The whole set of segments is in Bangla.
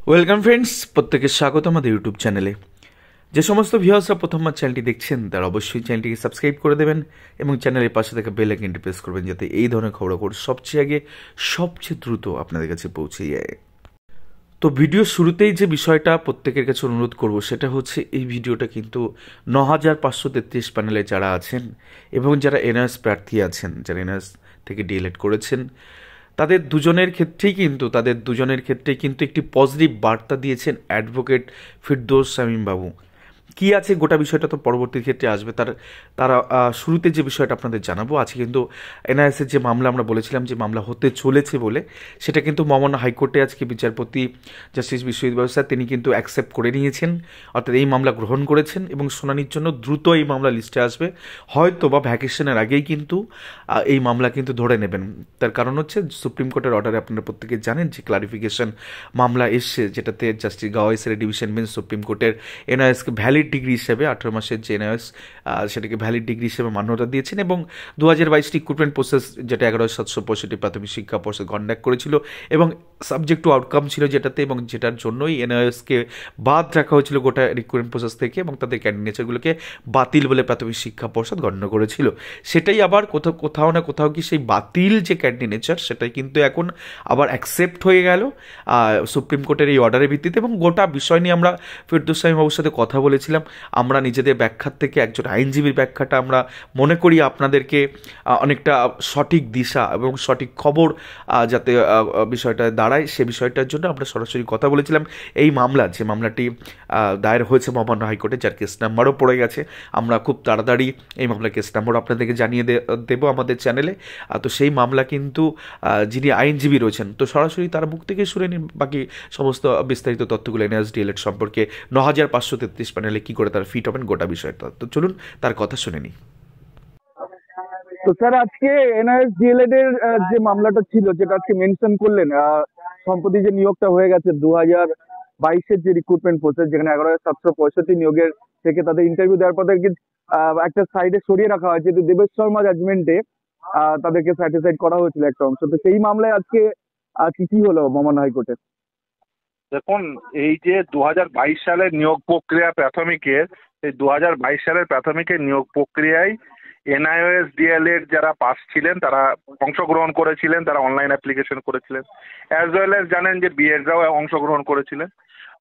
ওয়েলকাম ফ্রেন্ডস, প্রত্যেকের স্বাগত আমাদের ইউটিউব চ্যানেলে। যে সমস্ত ভিউয়ার্সরা প্রথমবার চ্যানেলটি দেখছেন তারা অবশ্যই চ্যানেলটিকে সাবস্ক্রাইব করে দেবেন এবং চ্যানেলের পাশে থাকা বেল আইকনটি প্রেস করবেন যাতে এই ধরনের খবরাখবর সবচেয়ে আগে সবচেয়ে দ্রুত আপনাদের কাছে পৌঁছে যায়। তো ভিডিও শুরুতেই যে বিষয়টা প্রত্যেকের কাছে অনুরোধ করব সেটা হচ্ছে এই ভিডিওটা কিন্তু 9533 প্যানেলে যারা আছেন এবং যারা এনআরএস প্রার্থী আছেন, যারা এনআরএস থেকে ডিএলএড করেছেন, তাদের দুজনের ক্ষেত্রেই কিন্তু একটি পজিটিভ বার্তা দিয়েছেন অ্যাডভোকেট ফিরদৌস শামীম বাবু। কি আছে গোটা বিষয়টা তো পরবর্তী ক্ষেত্রে আসবে, তারা শুরুতে যে বিষয়টা আপনাদের জানাবো। আজকে কিন্তু এনআইএসের যে মামলা আমরা বলেছিলাম যে মামলা হতে চলেছে বলে, সেটা কিন্তু মহামান্য হাইকোর্টে আজকে বিচারপতি জাস্টিস বিশ্বজিৎ বাবু স্যার তিনি কিন্তু অ্যাকসেপ্ট করে নিয়েছেন, অর্থাৎ এই মামলা গ্রহণ করেছেন এবং শুনানির জন্য দ্রুত এই মামলা লিস্টে আসবে। হয়তো বা ভ্যাকেশনের আগেই কিন্তু এই মামলা কিন্তু ধরে নেবেন। তার কারণ হচ্ছে সুপ্রিম কোর্টের অর্ডারে আপনারা প্রত্যেকে জানেন যে ক্লারিফিকেশন মামলা এসছে, যেটাতে জাস্টিস গাওয়াইসের ডিভিশন বেঞ্চ সুপ্রিম কোর্টের এনআইএসকে ভ্যালিড ডিগ্রি হিসেবে 18 মাসের যে এনআইএস সেটাকে ভ্যালিড ডিগ্রি হিসেবে মান্যতা দিয়েছেন এবং 2022 রিক্রুটমেন্ট প্রসেস যেটা 11,765 প্রাথমিক শিক্ষা পর্ষদ কন্ডাক্ট করেছিল এবং সাবজেক্ট টু আউটকাম ছিল যেটাতে, এবং যেটার জন্যই এনআইএসকে বাদ রাখা হয়েছিল গোটা রিক্রুটমেন্ট প্রসেস থেকে এবং তাদের ক্যান্ডিডেটগুলোকে বাতিল বলে প্রাথমিক শিক্ষা পর্ষদ গণ্য করেছিল। সেটাই আবার কোথাও না কোথাও কি সেই বাতিল যে ক্যান্ডিডেচার সেটাই কিন্তু এখন আবার অ্যাকসেপ্ট হয়ে গেল সুপ্রিম কোর্টের এই অর্ডারের ভিত্তিতে। এবং গোটা বিষয় নিয়ে আমরা ফিরদৌস শামীম বাবুর সাথে কথা বলেছিলাম। আমরা নিজেদের ব্যাখ্যার থেকে একজন আইনজীবীর ব্যাখ্যাটা আমরা মনে করি আপনাদেরকে অনেকটা সঠিক দিশা এবং সঠিক খবর যাতে বিষয়টা দাঁড়ায়, সে বিষয়টার জন্য আমরা সরাসরি কথা বলেছিলাম। এই যে মামলাটি দায়ের হয়েছে মহামান্য হাইকোর্টে, যার কেস নাম্বারও পড়ে গেছে, আমরা খুব তাড়াতাড়ি এই মামলার কেস নাম্বার আপনাদেরকে জানিয়ে দেবো আমাদের চ্যানেলে। তো সেই মামলা কিন্তু যিনি আইনজীবী রয়েছেন, তো সরাসরি তার মুখ থেকে শুনে নিন বাকি সমস্ত বিস্তারিত তথ্যগুলো এনআইএস ডিএলএড সম্পর্কে 9533 প্যানেলে কি করে তারা ফিট হবেন গোটা বিষয়টা। তো চলুন তার কথা শুনে নিই। তো স্যার, আজকে এনআইএস ডিএলএড এর যে মামলাটা ছিল, যেটা আজকে মেনশন করলেন, সম্প্রতি যে নিয়োগটা হয়ে গেছে 2022-এর যে রিক্রুটমেন্ট প্রসেস, যেখানে 11,765 নিয়োগের থেকে তাদের ইন্টারভিউ দেওয়ার পর তাদেরকে একটা সাইডে সরিয়ে রাখা হয়, যেহেতু দেবেশ শর্মা জাজমেন্টে তাদেরকে স্যাটিসফাইড করা হয়েছিল একটা অংশ। তো সেই মামলায় আজকে কি হলো মহামান্য হাইকোর্টে? দেখুন, এই যে 2022 সালের নিয়োগ প্রক্রিয়া প্রাথমিকের, এই 2022 সালের প্রাথমিকের নিয়োগ প্রক্রিয়ায় এনআইওএস ডিএলএড যারা পাস ছিলেন তারা অংশগ্রহণ করেছিলেন, তারা অনলাইন অ্যাপ্লিকেশন করেছিলেন। অ্যাজ ওয়েল এস জানেন যে বিএডরাও অংশগ্রহণ করেছিলেন।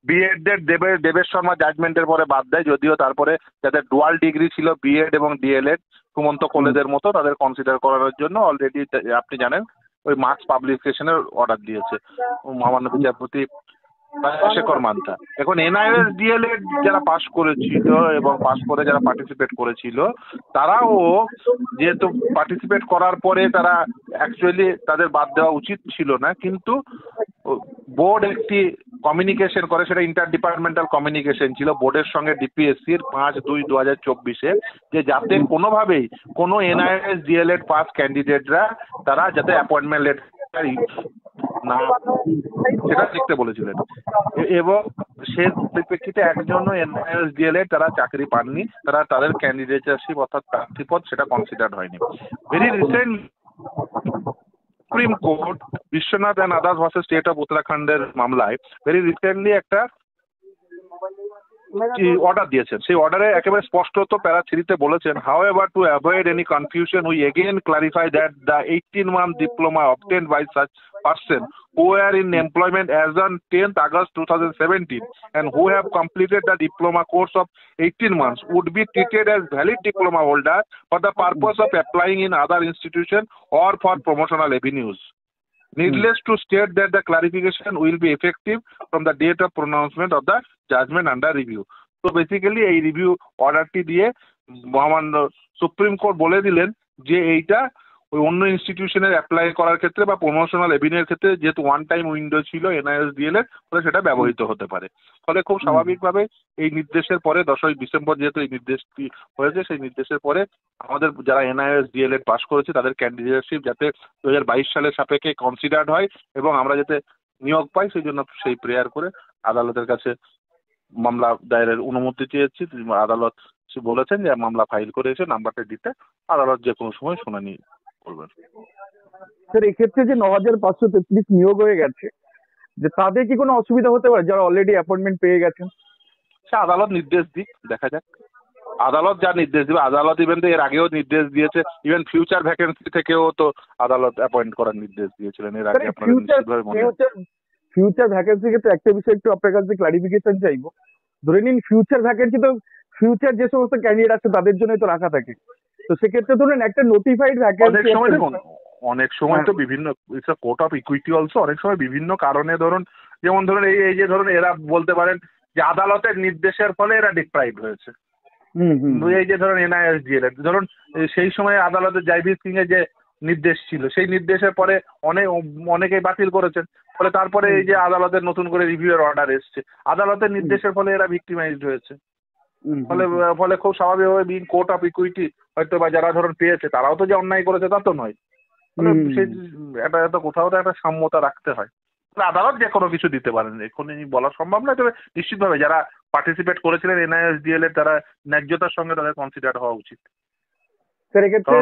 বিএডদের দেবেশ শর্মা জাজমেন্টের পরে বাদ দেয়, যদিও তারপরে যাদের ডুয়াল ডিগ্রি ছিল বিএড এবং ডিএলএড, সুমন্ত কলেজের মতো, তাদের কনসিডার করার জন্য অলরেডি আপনি জানেন ওই মার্কস পাবলিকেশনের অর্ডার দিয়েছে মহামান্য বিচারপতি শেখর মান্থা। এখন এনআইএস ডিএলএড যারা পাশ করেছিল এবং পাশ করে যারা পার্টিসিপেট করেছিল, তারাও যেহেতু পার্টিসিপেট করার পরে তারা অ্যাকচুয়ালি তাদের বাদ দেওয়া উচিত ছিল না, কিন্তু বোর্ড একটি কমিউনিকেশন করে, সেটা ইন্টার ডিপার্টমেন্টাল কমিউনিকেশন ছিল বোর্ডের সঙ্গে ডিপিএসসির 5/2/2024-এ, যে যাতে কোনোভাবেই কোনো এনআইএস ডিএলএড পাস ক্যান্ডিডেটরা তারা যাতে অ্যাপয়েন্টমেন্ট লেটার না সেটা লিখতে বলেছিলেন। এবং সে পরিপ্রেক্ষিতে একজন এনআইএস ডিএলএড তারা চাকরি পাননি, তারা তাদের ক্যান্ডিডেটশিপ অর্থাৎ প্রার্থীপদ সেটা কনসিডার হয়নি। Very recent supreme court Biswanath and others versus state of উত্তরাখণ্ডের মামলায় ভেরি রিসেন্টলি একটা অর্ডার দিয়েছেন। সেই অর্ডারে একেবারে স্পষ্টত প্যারা 3-তে বলেছেন, however to avoid any confusion we again clarify that the 18-month diploma obtained by such person who are in employment as on 10th August 2017 and who have completed the diploma course of 18 months would be treated as valid diploma holder for the purpose of applying in other institution or for promotional avenues. Needless to state that the clarification will be effective from the date of pronouncement of the judgment under review. So basically এই রিভিউ অর্ডারটি দিয়ে মহামান্য সুপ্রিম কোর্ট বলে দিলেন যে এইটা ওই অন্য ইনস্টিটিউশনের অ্যাপ্লাই করার ক্ষেত্রে বা প্রমোশনাল এভিনিউর ক্ষেত্রে যেহেতু ওয়ান টাইম উইন্ডো ছিল এনআইএস ডিএলএড, ফলে সেটা ব্যবহৃত হতে পারে। ফলে খুব স্বাভাবিকভাবে এই নির্দেশের পরে 10ই ডিসেম্বর যেহেতু এই নির্দেশটি হয়েছে, সেই নির্দেশের পরে আমাদের যারা এনআইএস ডিএলএড পাস করেছে তাদের ক্যান্ডিডেটশিপ যাতে 2022 সালের সাপেক্ষে কনসিডার্ড হয় এবং আমরা যাতে নিয়োগ পাই, সেই জন্য সেই প্রেয়ার করে আদালতের কাছে মামলা দায়েরের অনুমতি চেয়েছি। আদালত বলেছেন যে মামলা ফাইল করে এসে নাম্বারটা দিতে, আদালত যে কোনো সময় শুনানি করবেন। স্যার, এক্ষেত্রে যে 9,533 নিয়োগ হয়ে গেছে, যে তাদের কি কোনো অসুবিধা হতে পারে যারা অলরেডি অ্যাপয়েন্টমেন্ট পেয়ে গেছেন? সে আদালত নির্দেশ দিক, দেখা যাক। আদালত যা নির্দেশ দিবে, আদালত ইভেন তো এর আগেও নির্দেশ দিয়েছে, ইভেন ফিউচার ভ্যাকেন্সি থেকেও তো আদালত অ্যাপয়েন্ট করার নির্দেশ দিয়েছিলেন এর আগে, আপনাদের নিশ্চিতভাবে মনে আছে। ফিউচার ভ্যাকেন্সি ক্ষেত্রে একটা বিষয় একটু আপনার কাছে ক্লারিফিকেশন চাইবো। ধরে নিন ফিউচার ভ্যাকেন্সি তো ফিউচার যে সমস্ত ক্যান্ডিডেট আছে তাদের জন্যই তো রাখা থাকে, তো সেক্ষেত্রে ধরুন একটা নোটিফাইড অনেক ভ্যাকেন্সি সময় দেখুন, অনেক সময় তো বিভিন্ন it's a court of equity also, অনেক সময় বিভিন্ন কারণে ধরুন, যেমন ধরুন এই যে ধরুন এরা বলতে পারেন যে আদালতের নির্দেশের ফলে এরা ডিপ্রাইভ হয়েছে। এই যে ধরুন এনআইএসডিএল ধরুন সেই সময় আদালতে জাইভির সিং এর যে নির্দেশ ছিল সেই নির্দেশের পরে অনেকেই বাতিল করেছেন, ফলে তারপরে এই যে আদালতের নতুন করে রিভিউয়ের অর্ডার এসছে, আদালতের নির্দেশের ফলে এরা ভিক্টিমাইজড হয়েছে। ফলে খুব স্বাভাবিকভাবে বিং কোর্ট অফ ইকুইটি হয়তো বা যারা ধরুন পেয়েছে তারাও তো যে অন্যায় করেছে তা তো নয়। ফলে সেই এটা কোথাও তো একটা সাম্যতা রাখতে হয়। আদালত যে কোনো কিছু দিতে পারেন, এখনই বলা সম্ভব নয়, তবে নিশ্চিতভাবে যারা পার্টিসিপেট করেছিলেন এনআইএসডিএল এর তারা ন্যায্যতার সঙ্গে তাদের কনসিডার হওয়া উচিত।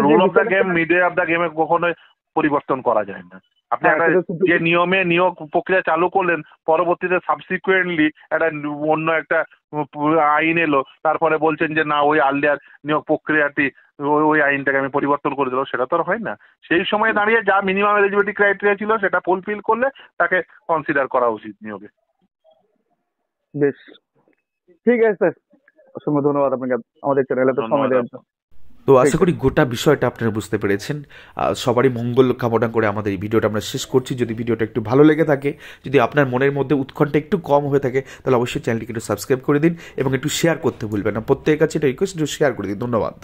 Rule of the game, midway of the গেমে কখনোই পরিবর্তন করা যায় না। আপনি একটা যে নিয়মে নিয়োগ প্রক্রিয়া চালু করলেন, পরবর্তীতে সাবসিকুয়েন্টলি একটা অন্য একটা আইন এলো, তারপরে বলছেন যে না ওই আর্লিয়ার নিয়োগ প্রক্রিয়াটি ওই আইনটাকে আমি পরিবর্তন করে দিলাম, সেটা তো আর হয় না। সেই সময় দাঁড়িয়ে যা মিনিমাম এলিজিবিলিটি ক্রাইটেরিয়া ছিল সেটা ফুলফিল করলে তাকে কনসিডার করা উচিত নিয়োগে। বেশ, ঠিক আছে স্যার, অসংখ্য ধন্যবাদ আপনাকে আমাদের চ্যানেলে তো সময় দেওয়ার জন্য। তো আশা করি গোটা বিষয়টা আপনারা বুঝতে পেরেছেন। সবারই মঙ্গল কামনা করে আমাদের এই ভিডিওটা আমরা শেষ করছি। যদি ভিডিওটা একটু ভালো লেগে থাকে, যদি আপনার মনের মধ্যে উৎকণ্ঠা একটু কম হয়ে থাকে, তাহলে অবশ্যই চ্যানেলটিকে একটু সাবস্ক্রাইব করে দিন এবং একটু শেয়ার করতে ভুলবেন না। প্রত্যেকের কাছে এটা রিকোয়েস্ট, একটু শেয়ার করে দিন। ধন্যবাদ।